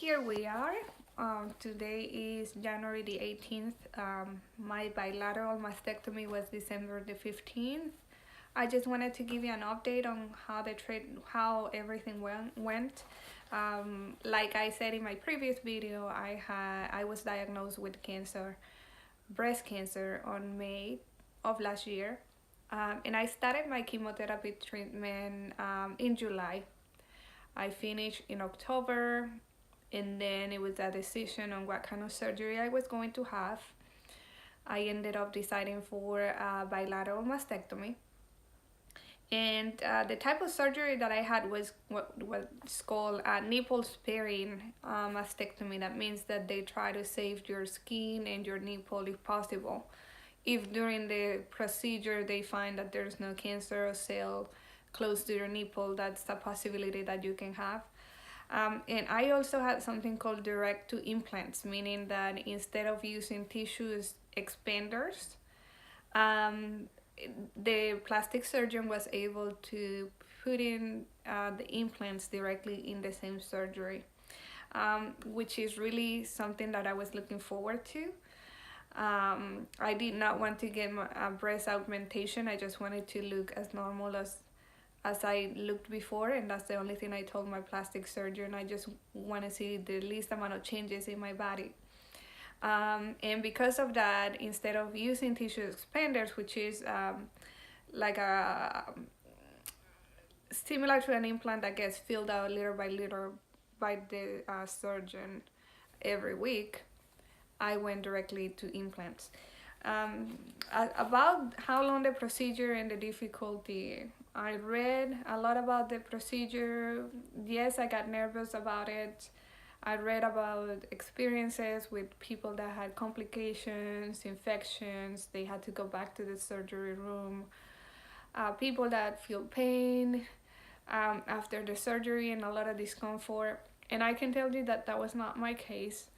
here we are. Today is January the 18th. My bilateral mastectomy was December the 15th. I just wanted to give you an update on how everything went. Like I said in my previous video, I was diagnosed with breast cancer on May of last year, and I started my chemotherapy treatment in July. I finished in October, and then it was a decision on what kind of surgery I was going to have. I ended up deciding for a bilateral mastectomy. And the type of surgery that I had was what's called a nipple sparing mastectomy. That means that they try to save your skin and your nipple if possible. If during the procedure they find that there's no cancer or cell close to your nipple, that's a possibility that you can have. And I also had something called direct to implants, meaning that instead of using tissue expanders, the plastic surgeon was able to put in the implants directly in the same surgery, which is really something that I was looking forward to. I did not want to get a breast augmentation. I just wanted to look as normal as I looked before, and that's the only thing I told my plastic surgeon. I just want to see the least amount of changes in my body. And because of that, instead of using tissue expanders, which is like a similar to an implant that gets filled out little by little by the surgeon every week, I went directly to implants. About how long the procedure and the difficulty, I read a lot about the procedure. Yes, I got nervous about it. I read about experiences with people that had complications, infections, they had to go back to the surgery room, people that feel pain after the surgery and a lot of discomfort. And I can tell you that that was not my case,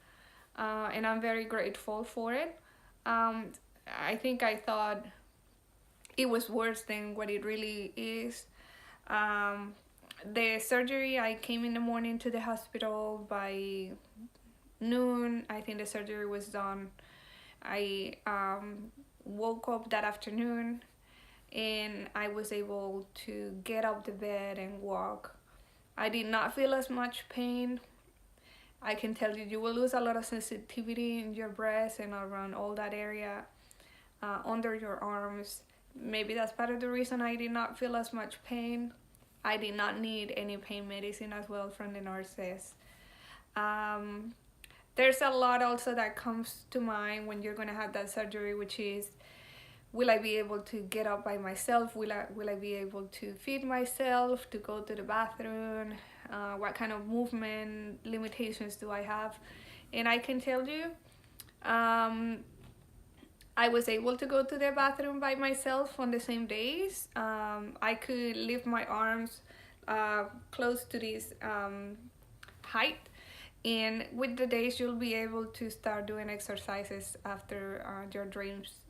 and I'm very grateful for it. I think I thought it was worse than what it really is. The surgery, I came in the morning to the hospital. By noon, I think the surgery was done. I woke up that afternoon and I was able to get up the bed and walk. I did not feel as much pain. I can tell you, you will lose a lot of sensitivity in your breast and around all that area, under your arms. Maybe that's part of the reason I did not feel as much pain. I did not need any pain medicine as well from the nurses. There's a lot also that comes to mind when you're gonna have that surgery, which is, will I be able to get up by myself? Will I be able to feed myself, to go to the bathroom? What kind of movement limitations do I have? And I can tell you, I was able to go to the bathroom by myself on the same days. I could lift my arms close to this height, and with the days you'll be able to start doing exercises after your drains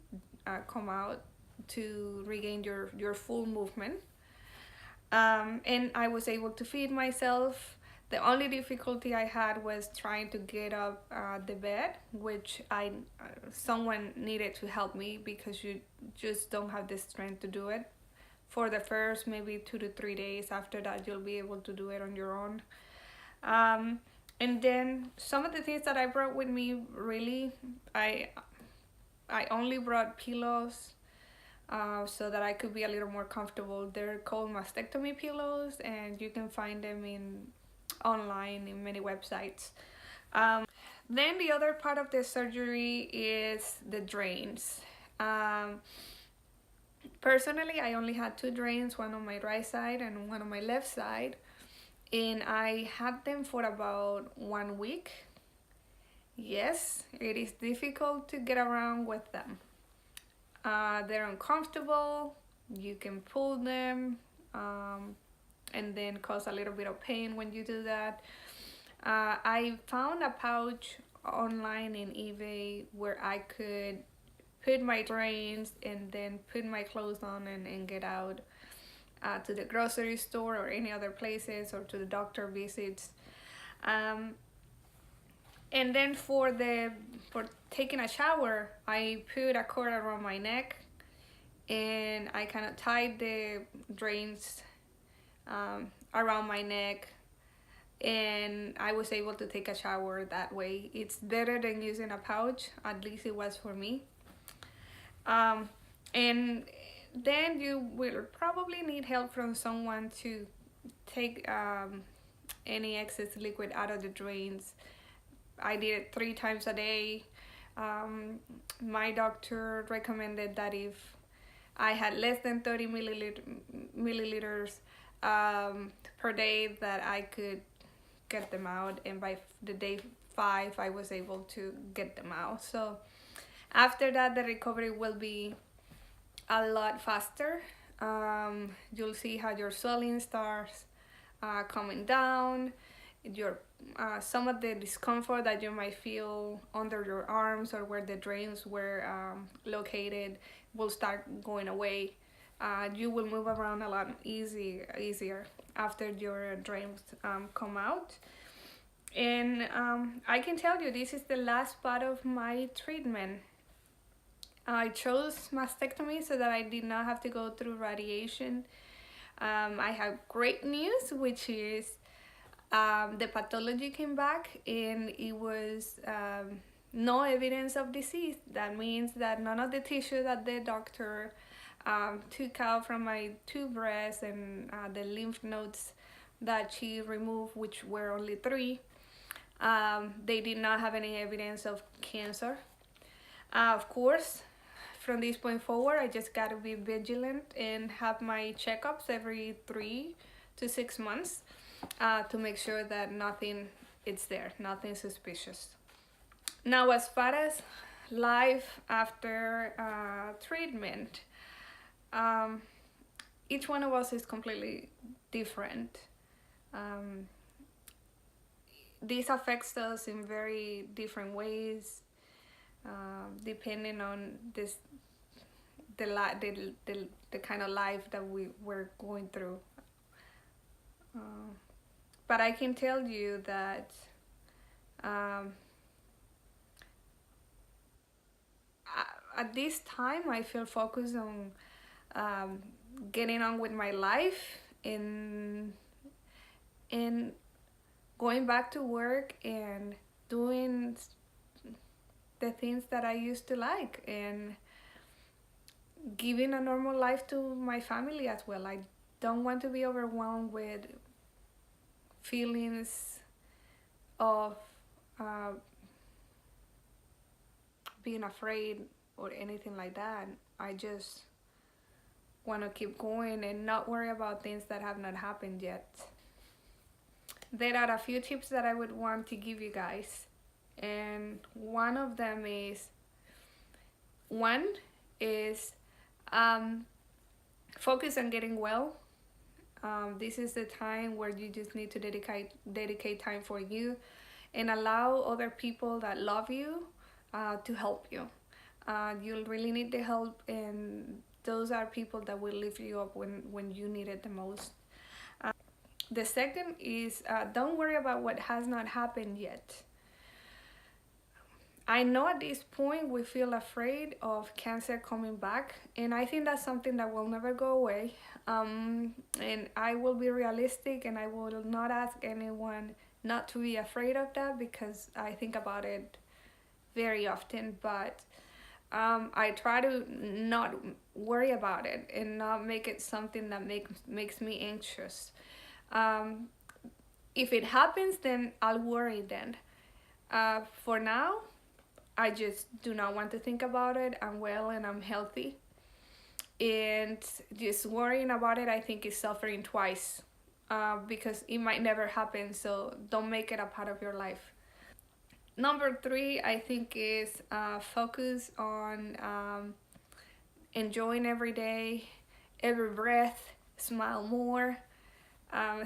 come out to regain your full movement. And I was able to feed myself. The only difficulty I had was trying to get up the bed, which someone needed to help me because you just don't have the strength to do it. For the first maybe 2 to 3 days, after that you'll be able to do it on your own. And then some of the things that I brought with me, really, I only brought pillows so that I could be a little more comfortable. They're called mastectomy pillows, and you can find them online in many websites. Then the other part of the surgery is the drains. Personally, I only had 2 drains, one on my right side and one on my left side, and I had them for about 1 week. Yes, it is difficult to get around with them. They're uncomfortable. You can pull them and then cause a little bit of pain when you do that. I found a pouch online in eBay where I could put my drains and then put my clothes on and get out to the grocery store or any other places, or to the doctor visits. And then for taking a shower, I put a cord around my neck, and I kind of tied the drains around my neck, and I was able to take a shower that way. It's better than using a pouch, at least it was for me. Um, and then you will probably need help from someone to take any excess liquid out of the drains. I did it 3 times a day. My doctor recommended that if I had less than 30 milliliters per day, that I could get them out, and by the day 5 I was able to get them out. So after that, the recovery will be a lot faster. You'll see how your swelling starts coming down. Your some of the discomfort that you might feel under your arms or where the drains were located will start going away. You will move around a lot easier after your drains come out. And I can tell you, this is the last part of my treatment. I chose mastectomy so that I did not have to go through radiation. I have great news, which is the pathology came back and it was no evidence of disease. That means that none of the tissue that the doctor took out from my two breasts and the lymph nodes that she removed, which were only 3, they did not have any evidence of cancer. Of course, from this point forward, I just got to be vigilant and have my checkups every 3 to 6 months to make sure that nothing is there, nothing suspicious. Now, as far as life after treatment, each one of us is completely different. This affects us in very different ways, depending on the kind of life that we're going through. But I can tell you that at this time I feel focused on getting on with my life and going back to work and doing the things that I used to like and giving a normal life to my family as well. I don't want to be overwhelmed with feelings of being afraid or anything like that. I just want to keep going and not worry about things that have not happened yet. There are a few tips that I would want to give you guys, and one of them is focus on getting well. This is the time where you just need to dedicate time for you and allow other people that love you to help you. You'll really need the help, and those are people that will lift you up when you need it the most. The second is don't worry about what has not happened yet. I know at this point we feel afraid of cancer coming back, and I think that's something that will never go away. And I will be realistic, and I will not ask anyone not to be afraid of that, because I think about it very often. But I try to not worry about it and not make it something that makes me anxious. If it happens, then I'll worry then. For now, I just do not want to think about it. I'm well and I'm healthy. And just worrying about it, I think, is suffering twice, because it might never happen. So don't make it a part of your life. Number 3, I think, is focus on enjoying every day, every breath, smile more,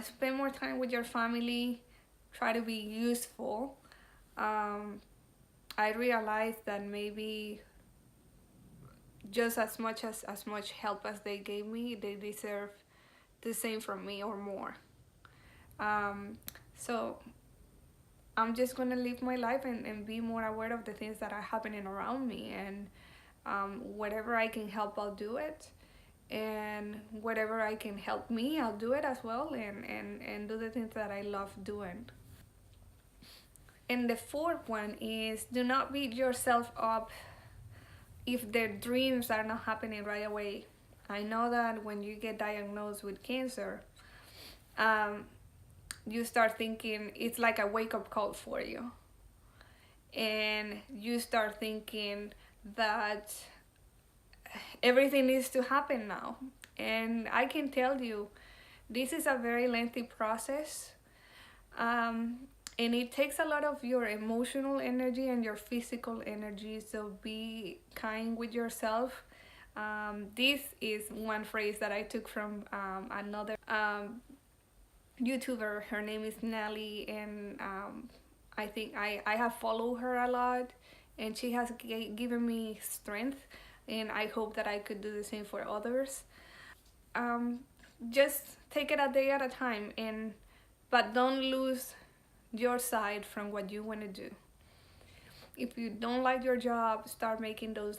spend more time with your family, try to be useful. I realized that maybe just as much help as they gave me, they deserve the same from me or more. So I'm just gonna live my life and be more aware of the things that are happening around me, and whatever I can help, I'll do it, and whatever I can help me, I'll do it as well, and do the things that I love doing. And the fourth one is, do not beat yourself up if their dreams are not happening right away. I know that when you get diagnosed with cancer, um, you start thinking it's like a wake up call for you. And you start thinking that everything needs to happen now. And I can tell you, this is a very lengthy process. Um, and it takes a lot of your emotional energy and your physical energy, so be kind with yourself. This is one phrase that I took from another YouTuber. Her name is Nelly, and I think I have followed her a lot, and she has given me strength, and I hope that I could do the same for others. Um, just take it a day at a time, and but don't lose your side from what you want to do. If you don't like your job, start making those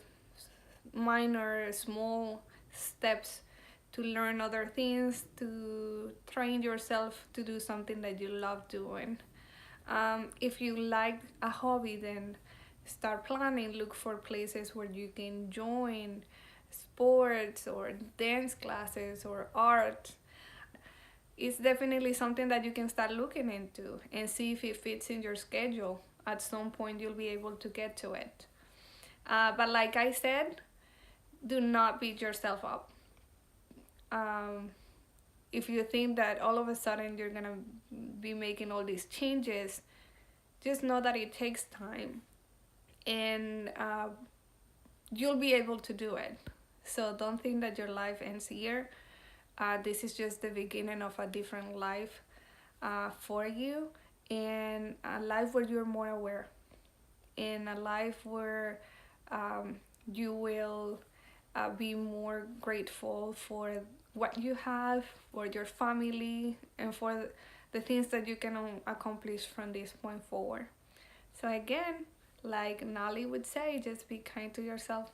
minor, small steps to learn other things, to train yourself to do something that you love doing. If you like a hobby, then start planning, look for places where you can join sports or dance classes or art. It's definitely something that you can start looking into and see if it fits in your schedule. At some point, you'll be able to get to it. But like I said, do not beat yourself up. Um, if you think that all of a sudden you're gonna be making all these changes, just know that it takes time, and you'll be able to do it. So don't think that your life ends here. This is just the beginning of a different life for you, and a life where you're more aware, in a life where you will be more grateful for what you have, for your family, and for the things that you can accomplish from this point forward. So again, like Nali would say, just be kind to yourself.